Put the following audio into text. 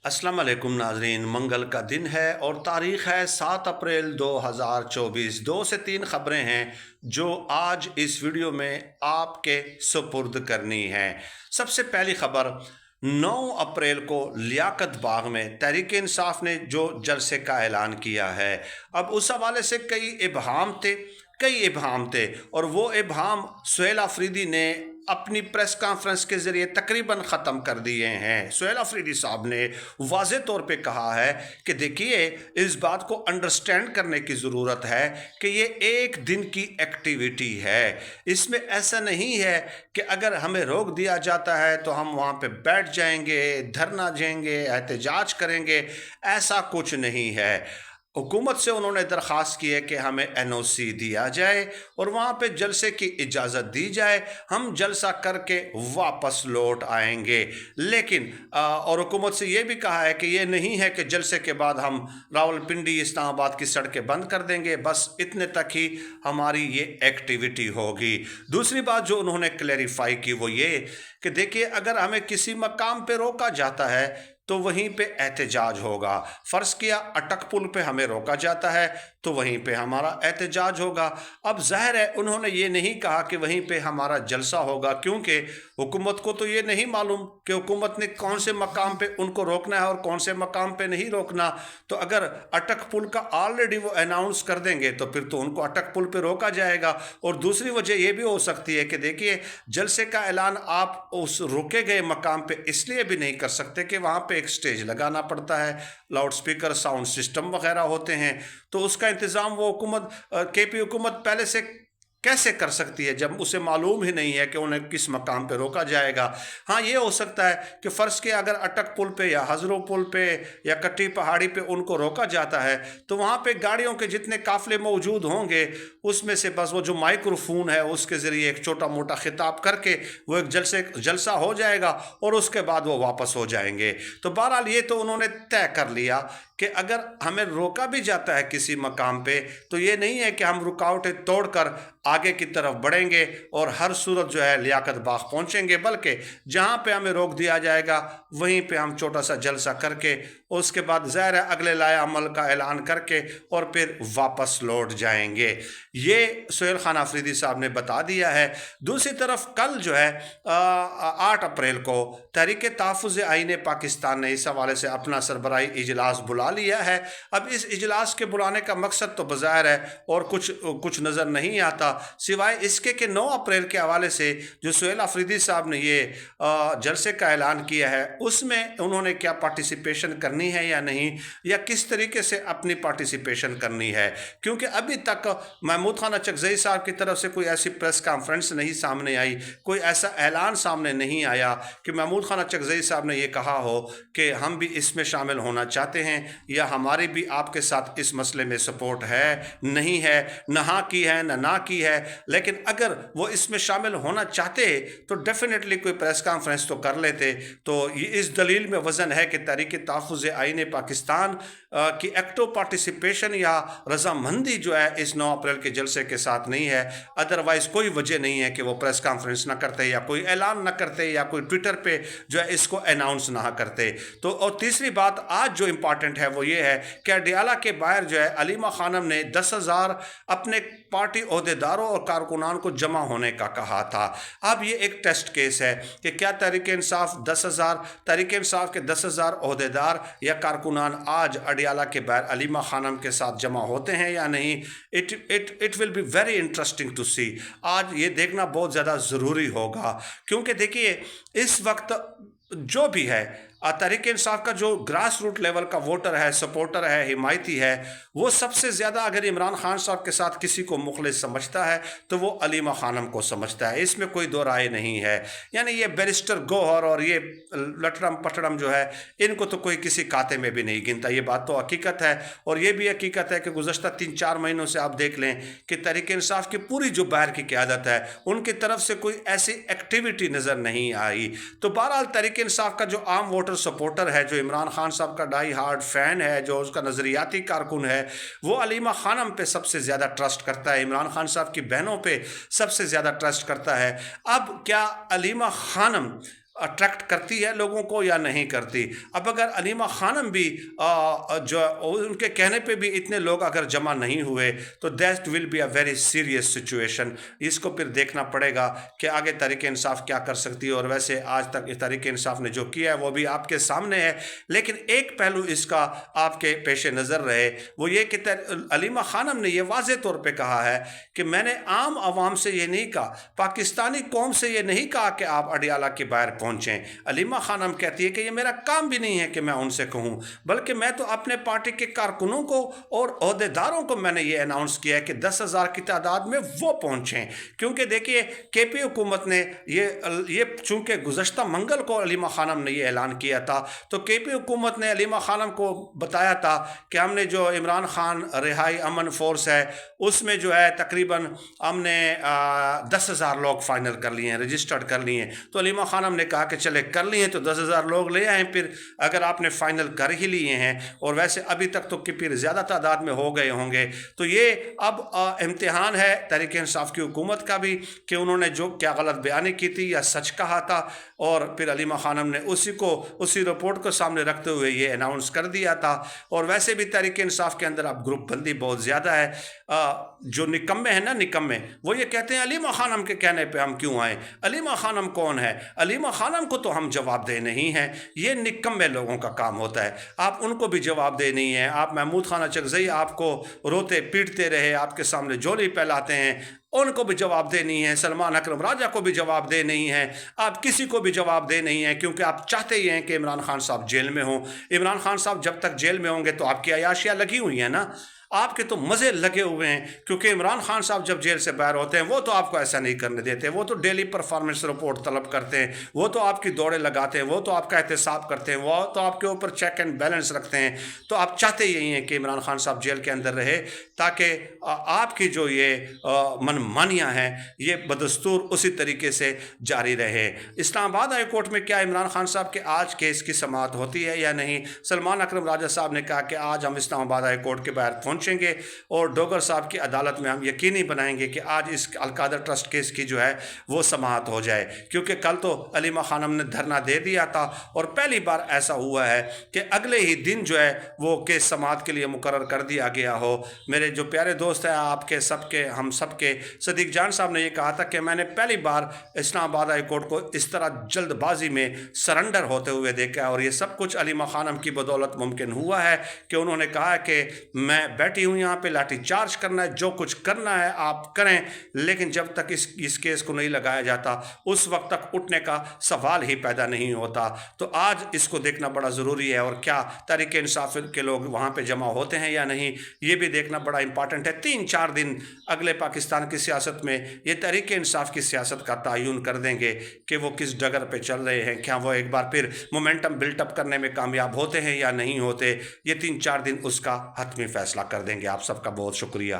अस्सलाम वालेकुम नाजरीन। मंगल का दिन है और तारीख़ है 7 अप्रैल 2024। 2 से 3 ख़बरें हैं जो आज इस वीडियो में आपके सुपुर्द करनी है। सबसे पहली ख़बर, 9 अप्रैल को लियाकत बाग में तहरीक इंसाफ ने जो जलसे का ऐलान किया है, अब उस हवाले से कई इबहाम थे और वो इबहाम सुहेल अफरीदी ने अपनी प्रेस कॉन्फ्रेंस के ज़रिए तकरीबन ख़त्म कर दिए हैं। सुहेल अफरीदी साहब ने वाज़े तौर पे कहा है कि देखिए, इस बात को अंडरस्टैंड करने की ज़रूरत है कि ये एक दिन की एक्टिविटी है। इसमें ऐसा नहीं है कि अगर हमें रोक दिया जाता है तो हम वहाँ पे बैठ जाएंगे, धरना देंगे, एहतजाज करेंगे। ऐसा कुछ नहीं है। हुकूमत से उन्होंने दरख्वास्त की है कि हमें NOC दिया जाए और वहाँ पे जलसे की इजाज़त दी जाए, हम जलसा करके वापस लौट आएंगे। लेकिन और हुकूमत से ये भी कहा है कि ये नहीं है कि जलसे के बाद हम रावलपिंडी इस्लामाबाद की सड़कें बंद कर देंगे, बस इतने तक ही हमारी ये एक्टिविटी होगी। दूसरी बात जो उन्होंने क्लैरिफाई की वो ये कि देखिए, अगर हमें किसी मकाम पे रोका जाता है तो वहीं पे एहतजाज होगा। फ़र्ज़ किया अटक पुल पे हमें रोका जाता है तो वहीं पे हमारा एहतजाज होगा। अब ज़ाहिर है उन्होंने ये नहीं कहा कि वहीं पे हमारा जलसा होगा, क्योंकि हुकूमत को तो ये नहीं मालूम कि हुकूमत ने कौन से मकाम पे उनको रोकना है और कौन से मकाम पे नहीं रोकना। तो अगर अटक पुल का ऑलरेडी वो अनाउंस कर देंगे तो फिर तो उनको अटक पुल पे रोका जाएगा। और दूसरी वजह ये भी हो सकती है कि देखिए, जलसे का ऐलान आप उस रोके गए मकाम पे इसलिए भी नहीं कर सकते कि वहाँ पे एक स्टेज लगाना पड़ता है, लाउड स्पीकर, साउंड सिस्टम वगैरह होते हैं, तो उसका इंतज़ाम वो हुकूमत KP हुकूमत पहले से कैसे कर सकती है जब उसे मालूम ही नहीं है कि उन्हें किस मकाम पे रोका जाएगा। हाँ, ये हो सकता है कि फ़र्ज़ के अगर अटक पुल पे या हज़रो पुल पे या कट्टी पहाड़ी पे उनको रोका जाता है तो वहाँ पे गाड़ियों के जितने काफ़िले मौजूद होंगे उसमें से बस वो जो माइक्रोफोन है उसके ज़रिए एक छोटा मोटा खिताब करके वो एक जलसा हो जाएगा और उसके बाद वो वापस हो जाएंगे। तो बहरहाल ये तो उन्होंने तय कर लिया कि अगर हमें रोका भी जाता है किसी मकाम पे तो ये नहीं है कि हम रुकावटें तोड़कर आगे की तरफ बढ़ेंगे और हर सूरत जो है लियाकत बाग पहुंचेंगे, बल्कि जहां पे हमें रोक दिया जाएगा वहीं पे हम छोटा सा जलसा करके उसके बाद ज़ाहिर है अगले लाया अमल का ऐलान करके और फिर वापस लौट जाएंगे। ये सुहेल खान अफरीदी साहब ने बता दिया है। दूसरी तरफ कल जो है 8 अप्रैल को तहरीक तहफ़्फ़ुज़ आईन पाकिस्तान ने इस हवाले से अपना सरबराही इजलास बुला लिया है। अब इस इजलास के बुलाने का मकसद तो बज़ाहिर है और कुछ नज़र नहीं आता सिवाय इसके कि 9 अप्रैल के हवाले से जो सुहेल अफरीदी साहब ने ये जलसे का ऐलान किया है उसमें उन्होंने क्या पार्टिसिपेशन करनी है या नहीं, या किस तरीके से अपनी पार्टिसिपेशन करनी है। क्योंकि अभी तक महमूद खान अचकज़ई साहब की तरफ से कोई ऐसी प्रेस कॉन्फ्रेंस नहीं सामने आई, कोई ऐसा ऐलान सामने नहीं आया कि महमूद खान अचकज़ई साहब ने ये कहा हो कि हम भी इसमें शामिल होना चाहते हैं या हमारी भी आपके साथ इस मसले में सपोर्ट है, नहीं है, न हाँ की है न ना की है। लेकिन अगर वो इसमें शामिल होना चाहते तो डेफिनेटली कोई प्रेस कॉन्फ्रेंस तो कर लेते। तो ये इस दलील में वज़न है कि तहरीक तहफ़्फ़ुज़ आईन पाकिस्तान की एक्टिव पार्टिसिपेशन या रजामंदी जो है इस 9 अप्रैल के जलसे के साथ नहीं है। अदरवाइज़ कोई वजह नहीं है कि वो प्रेस कॉन्फ्रेंस ना करते या कोई ऐलान ना करते या कोई ट्विटर पे जो है इसको अनाउंस ना करते। तो और तीसरी बात आज जो इम्पॉर्टेंट है वो ये है कि अडियाला के बाहर जो है अलीमा खानम ने 10,000 अपने पार्टी ओहदेदारों और कारकुनान को जमा होने का कहा था। अब ये एक टेस्ट केस है कि क्या तहरीक इंसाफ 10,000 तहरीक इंसाफ के 10,000 ओहदेदार या कारकुनान आज अडियाला के बाहर अलीमा खानम के साथ जमा होते हैं या नहीं। It will be very interesting to see. आज ये देखना बहुत ज़्यादा ज़रूरी होगा, क्योंकि देखिए इस वक्त जो भी है तहरीक इंसाफ का जो ग्रास रूट लेवल का वोटर है, सपोर्टर है, हिमायती है, वो सबसे ज़्यादा अगर इमरान खान साहब के साथ किसी को मुखलिस समझता है तो वो अलीमा खानम को समझता है, इसमें कोई दो राय नहीं है। यानी ये बैरिस्टर गौहर और ये लटरम पटरम जो है इनको तो कोई किसी खाते में भी नहीं गिनता। ये बात तो हकीकत है। और ये भी हकीकत है कि गुज़श्ता 3-4 महीनों से आप देख लें कि तहरीक इंसाफ की पूरी जो बाहर की क़यादत है उनकी तरफ से कोई ऐसी एक्टिविटी नज़र नहीं आई। तो बहरहाल तहरीक इंसाफ का जो आम वोटर सपोर्टर है, जो इमरान खान साहब का डाई हार्ड फैन है, जो उसका नज़रियाती कारकुन है, वो अलीमा खानम पे सबसे ज़्यादा ट्रस्ट करता है, इमरान खान साहब की बहनों पे सबसे ज़्यादा ट्रस्ट करता है। अब क्या अलीमा खानम اٹریکٹ کرتی ہے لوگوں کو یا نہیں کرتی. اب اگر علیمہ خانم بھی جو ان کے کہنے پہ بھی اتنے لوگ اگر جمع نہیں ہوئے تو that will be a very serious situation. اس کو پھر دیکھنا پڑے گا کہ آگے تحریک انصاف کیا کر سکتی ہے. اور ویسے آج تک تحریک انصاف نے جو کیا ہے وہ بھی آپ کے سامنے ہے، لیکن ایک پہلو اس کا آپ کے پیش نظر رہے، وہ یہ کہ علیمہ خانم نے یہ واضح طور پہ کہا ہے کہ میں نے عام عوام سے یہ نہیں کہا، پاکستانی قوم سے یہ نہیں کہا کہ آپ اڈیالہ کے باہر پہنچیں. علیمہ خانم کہتی ہے کہ یہ میرا کام بھی نہیں ہے کہ میں ان سے کہوں، بلکہ میں تو اپنے پارٹی کے کارکنوں کو اور عہدیداروں کو میں نے یہ اناؤنس کیا ہے کہ 10,000 کی تعداد میں وہ پہنچیں. کیونکہ دیکھیے کے پی حکومت نے یہ چونکہ گزشتہ منگل کو علیمہ خانم نے یہ اعلان کیا تھا، تو کے پی حکومت نے علیمہ خانم کو بتایا تھا کہ ہم نے جو عمران خان رہائی امن فورس ہے اس میں جو ہے تقریباً ہم نے 10,000 لوگ فائنل کر لیے ہیں، رجسٹرڈ کر لیے ہیں. تو علیمہ خانم نے کہا کہ چلے کر لیے ہیں تو 10,000 لوگ لے آئیں. پھر اگر آپ نے فائنل کر ہی لیے ہیں اور ویسے ابھی تک تو کہ پھر زیادہ تعداد میں ہو گئے ہوں گے، تو یہ اب امتحان ہے تحریک انصاف کی حکومت کا بھی کہ انہوں نے جو کیا غلط بیانی کی تھی یا سچ کہا تھا. اور پھر علیمہ خانم نے اسی رپورٹ کو سامنے رکھتے ہوئے یہ اناؤنس کر دیا تھا. اور ویسے بھی تحریک انصاف کے اندر اب گروپ بندی بہت زیادہ ہے. جو نکمے ہیں نا نکمے، وہ یہ کہتے ہیں علیمہ خانم کے کہنے پہ ہم کیوں آئیں. علیمہ خانم کون ہے؟ علیمہ خانم کو تو ہم جواب دہ نہیں ہیں. یہ نکمے لوگوں کا کام ہوتا ہے، آپ ان کو بھی جواب دہ نہیں ہیں. آپ محمود خان اچکزئی آپ کو روتے پیٹتے رہے، آپ کے سامنے جولی پھیلاتے ہیں، ان کو بھی جواب دہ نہیں ہے. سلمان اکرم راجہ کو بھی جواب دہ نہیں ہے. آپ کسی کو بھی جواب دہ نہیں ہیں، کیونکہ آپ چاہتے ہی ہیں کہ عمران خان صاحب جیل میں ہوں. عمران خان صاحب جب تک جیل میں ہوں گے تو آپ کی عیاشیاں لگی ہوئی ہیں نا، آپ کے تو مزے لگے ہوئے ہیں. کیونکہ عمران خان صاحب جب جیل سے باہر ہوتے ہیں وہ تو آپ کو ایسا نہیں کرنے دیتے، وہ تو ڈیلی پرفارمنس رپورٹ طلب کرتے ہیں، وہ تو آپ کی دوڑیں لگاتے ہیں، وہ تو آپ کا احتساب کرتے ہیں، وہ تو آپ کے اوپر چیک اینڈ بیلنس رکھتے ہیں. تو آپ چاہتے یہی ہیں کہ عمران خان صاحب جیل کے اندر رہے تاکہ آپ کی جو یہ منمانیاں ہیں یہ بدستور اسی طریقے سے جاری رہے. اسلام آباد ہائی کورٹ میں کیا عمران خان صاحب کے آج کیس کی سماعت ہوتی ہے یا نہیں؟ سلمان اکرم راجہ صاحب نے کہا کہ آج ہم اسلام آباد ہائی کورٹ کے باہر پہنچیں گے اور ڈوگر صاحب کی عدالت میں ہم یقینی بنائیں گے کہ آج اس القادر ٹرسٹ کیس کی جو ہے وہ سماعت ہو جائے. کیونکہ کل تو علیمہ خانم نے دھرنا دے دیا تھا اور پہلی بار ایسا ہوا ہے کہ اگلے ہی دن جو ہے وہ کیس سماعت کے لیے مقرر کر دیا گیا ہو. میرے جو پیارے دوست ہیں آپ کے سب کے ہم سب کے صدیق جان صاحب نے یہ کہا تھا کہ میں نے پہلی بار اسلام آباد ہائی کورٹ کو اس طرح جلد بازی میں سرنڈر ہوتے ہوئے دیکھا ہے. اور یہ سب کچھ علیمہ خانم کی بدولت ممکن ہوا ہے کہ انہوں نے کہا کہ میں بیٹھی ہوں یہاں پہ، لاٹھی چارج کرنا ہے، جو کچھ کرنا ہے آپ کریں، لیکن جب تک اس کیس کو نہیں لگایا جاتا اس وقت تک اٹھنے کا سوال ہی پیدا نہیں ہوتا. تو آج اس کو دیکھنا بڑا ضروری ہے. اور کیا تحریک انصاف کے لوگ وہاں پہ جمع ہوتے ہیں یا نہیں، یہ بھی دیکھنا بڑا امپارٹنٹ ہے. 3-4 دن اگلے پاکستان کی سیاست میں یہ تحریک انصاف کی سیاست کا تعین کر دیں گے کہ وہ کس ڈگر پہ چل رہے ہیں. کیا وہ ایک بار پھر مومنٹم بلٹ اپ کرنے میں کامیاب ہوتے ہیں یا نہیں ہوتے؟ یہ 3-4 دن اس کا حتمی فیصلہ کر دیں گے. آپ سب کا بہت شکریہ.